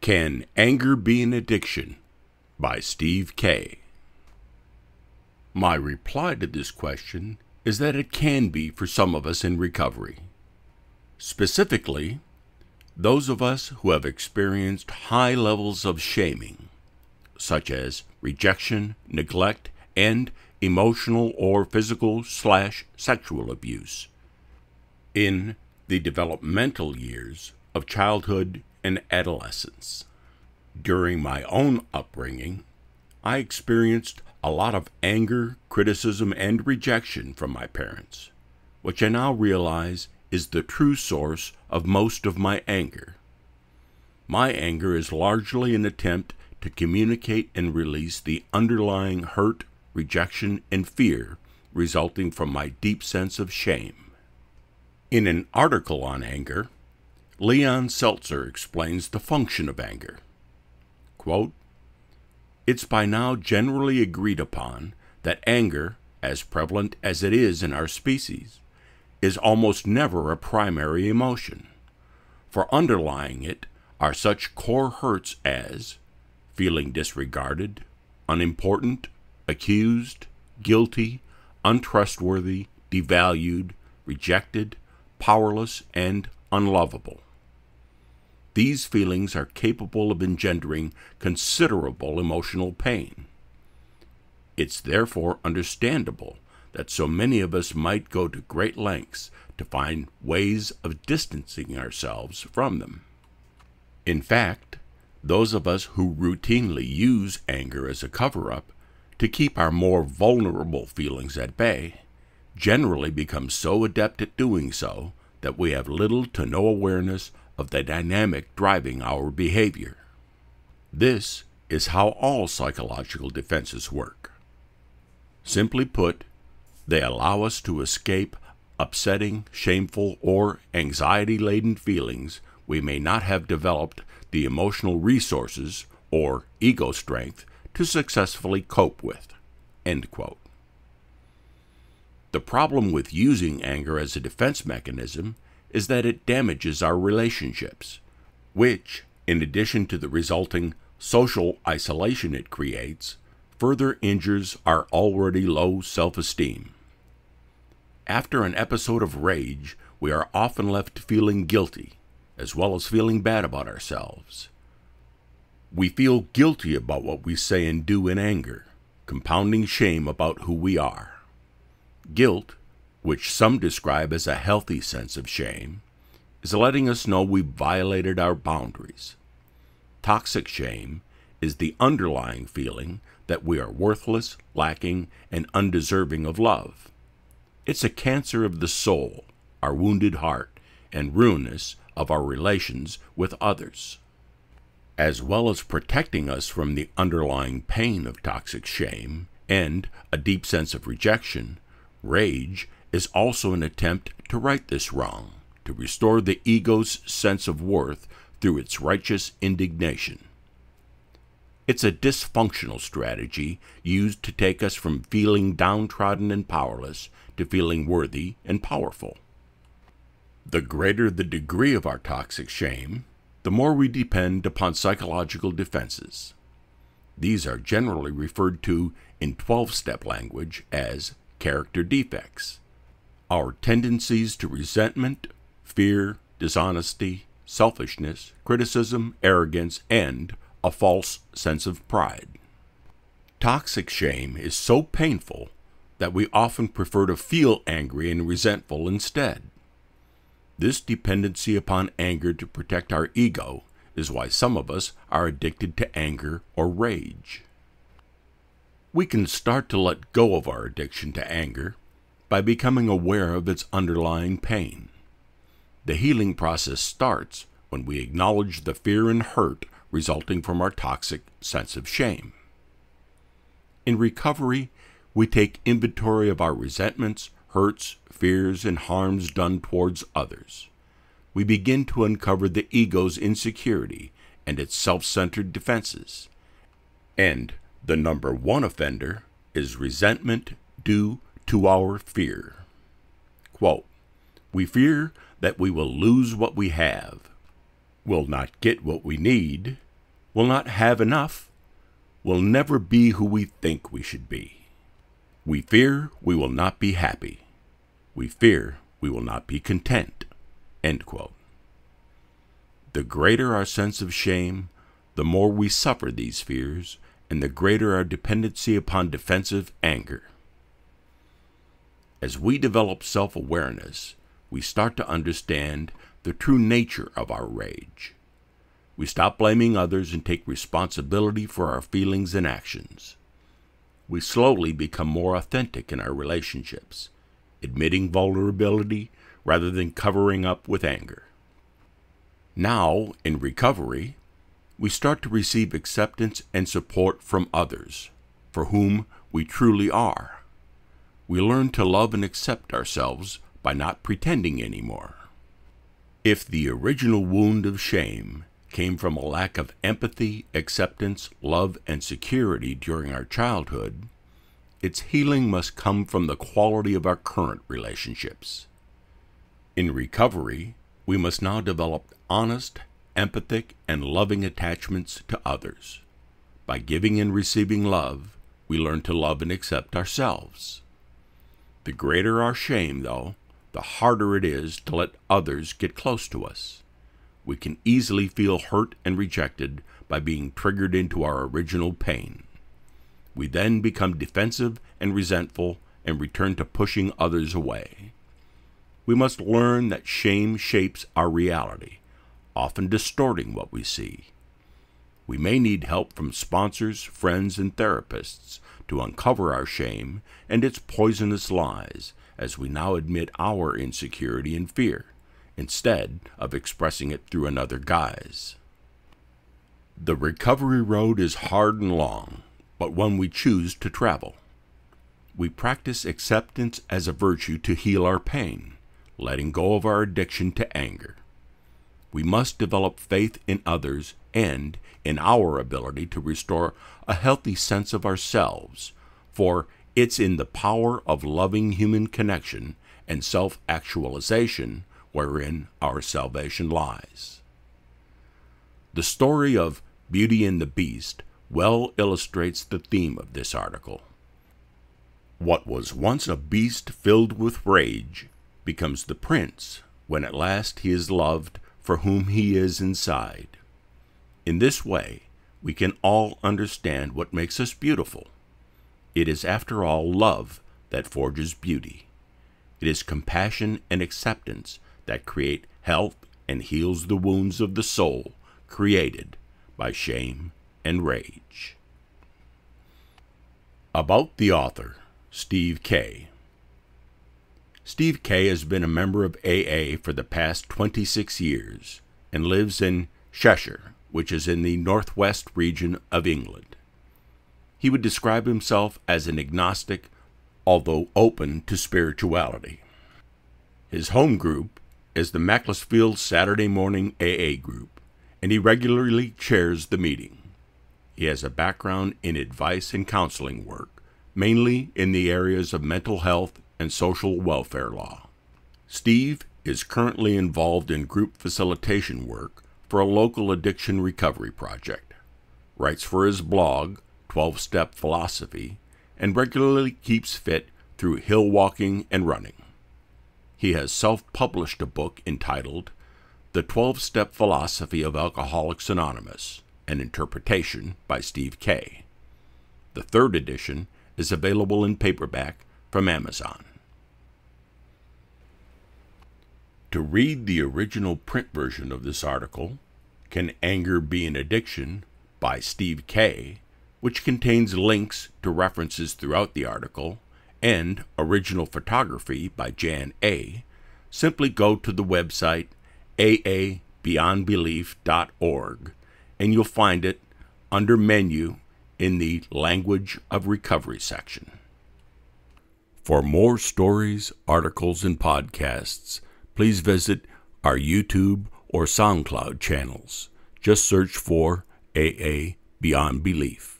Can Anger Be an Addiction? By Steve K. My reply to this question is that it can be for some of us in recovery. Specifically, those of us who have experienced high levels of shaming, such as rejection, neglect, and emotional or physical/sexual abuse, in the developmental years of childhood and adolescence. During my own upbringing, I experienced a lot of anger, criticism, and rejection from my parents, which I now realize is the true source of most of my anger. My anger is largely an attempt to communicate and release the underlying hurt, rejection, and fear resulting from my deep sense of shame. In an article on anger, Leon Seltzer explains the function of anger. Quote, "It's by now generally agreed upon that anger, as prevalent as it is in our species, is almost never a primary emotion, for underlying it are such core hurts as feeling disregarded, unimportant, accused, guilty, untrustworthy, devalued, rejected, powerless, and unlovable. These feelings are capable of engendering considerable emotional pain. It's therefore understandable that so many of us might go to great lengths to find ways of distancing ourselves from them. In fact, those of us who routinely use anger as a cover-up to keep our more vulnerable feelings at bay generally become so adept at doing so that we have little to no awareness of the dynamic driving our behavior. This is how all psychological defenses work. Simply put, they allow us to escape upsetting, shameful, or anxiety-laden feelings we may not have developed the emotional resources or ego strength to successfully cope with." End quote. The problem with using anger as a defense mechanism is that it damages our relationships, which, in addition to the resulting social isolation it creates, further injures our already low self-esteem. After an episode of rage, we are often left feeling guilty, as well as feeling bad about ourselves. We feel guilty about what we say and do in anger, compounding shame about who we are. Guilt, which some describe as a healthy sense of shame, is letting us know we've violated our boundaries. Toxic shame is the underlying feeling that we are worthless, lacking, and undeserving of love. It's a cancer of the soul, our wounded heart, and ruinous of our relations with others. As well as protecting us from the underlying pain of toxic shame and a deep sense of rejection, rage is also an attempt to right this wrong, to restore the ego's sense of worth through its righteous indignation. It's a dysfunctional strategy used to take us from feeling downtrodden and powerless to feeling worthy and powerful. The greater the degree of our toxic shame, the more we depend upon psychological defenses. These are generally referred to in 12-step language as character defects. Our tendencies to resentment, fear, dishonesty, selfishness, criticism, arrogance, and a false sense of pride. Toxic shame is so painful that we often prefer to feel angry and resentful instead. This dependency upon anger to protect our ego is why some of us are addicted to anger or rage. We can start to let go of our addiction to anger by becoming aware of its underlying pain. The healing process starts when we acknowledge the fear and hurt resulting from our toxic sense of shame. In recovery, we take inventory of our resentments, hurts, fears, and harms done towards others. We begin to uncover the ego's insecurity and its self-centered defenses. And the number one offender is resentment due to our fear. Quote, "We fear that we will lose what we have, will not get what we need, will not have enough, will never be who we think we should be. We fear we will not be happy. We fear we will not be content." End quote. The greater our sense of shame, the more we suffer these fears, and the greater our dependency upon defensive anger. As we develop self-awareness, we start to understand the true nature of our rage. We stop blaming others and take responsibility for our feelings and actions. We slowly become more authentic in our relationships, admitting vulnerability rather than covering up with anger. Now, in recovery, we start to receive acceptance and support from others, for whom we truly are. We learn to love and accept ourselves by not pretending anymore. If the original wound of shame came from a lack of empathy, acceptance, love, and security during our childhood, its healing must come from the quality of our current relationships. In recovery, we must now develop honest, empathic, and loving attachments to others. By giving and receiving love, we learn to love and accept ourselves. The greater our shame, though, the harder it is to let others get close to us. We can easily feel hurt and rejected by being triggered into our original pain. We then become defensive and resentful and return to pushing others away. We must learn that shame shapes our reality, often distorting what we see. We may need help from sponsors, friends, and therapists to uncover our shame and its poisonous lies as we now admit our insecurity and fear, instead of expressing it through another guise. The recovery road is hard and long, but one we choose to travel. We practice acceptance as a virtue to heal our pain, letting go of our addiction to anger. We must develop faith in others and in our ability to restore a healthy sense of ourselves, for it's in the power of loving human connection and self-actualization wherein our salvation lies. The story of Beauty and the Beast well illustrates the theme of this article. What was once a beast filled with rage becomes the prince when at last he is loved for whom he is inside. In this way, we can all understand what makes us beautiful. It is, after all, love that forges beauty. It is compassion and acceptance that create health and heals the wounds of the soul created by shame and rage. About the author, Steve K. Steve K. has been a member of AA for the past 26 years and lives in Cheshire, which is in the northwest region of England. He would describe himself as an agnostic, although open to spirituality. His home group is the Macclesfield Saturday Morning AA group, and he regularly chairs the meeting. He has a background in advice and counseling work, mainly in the areas of mental health and social welfare law. Steve is currently involved in group facilitation work for a local addiction recovery project, writes for his blog, 12-Step Philosophy, and regularly keeps fit through hill walking and running. He has self-published a book entitled The 12-Step Philosophy of Alcoholics Anonymous, an interpretation by Steve K. The third edition is available in paperback from Amazon. To read the original print version of this article, Can Anger Be an Addiction? By Steve K., which contains links to references throughout the article, and original photography by Jan A., simply go to the website aabeyondbelief.org, and you'll find it under Menu in the Language of Recovery section. For more stories, articles, and podcasts, please visit our YouTube or SoundCloud channels. Just search for AA Beyond Belief.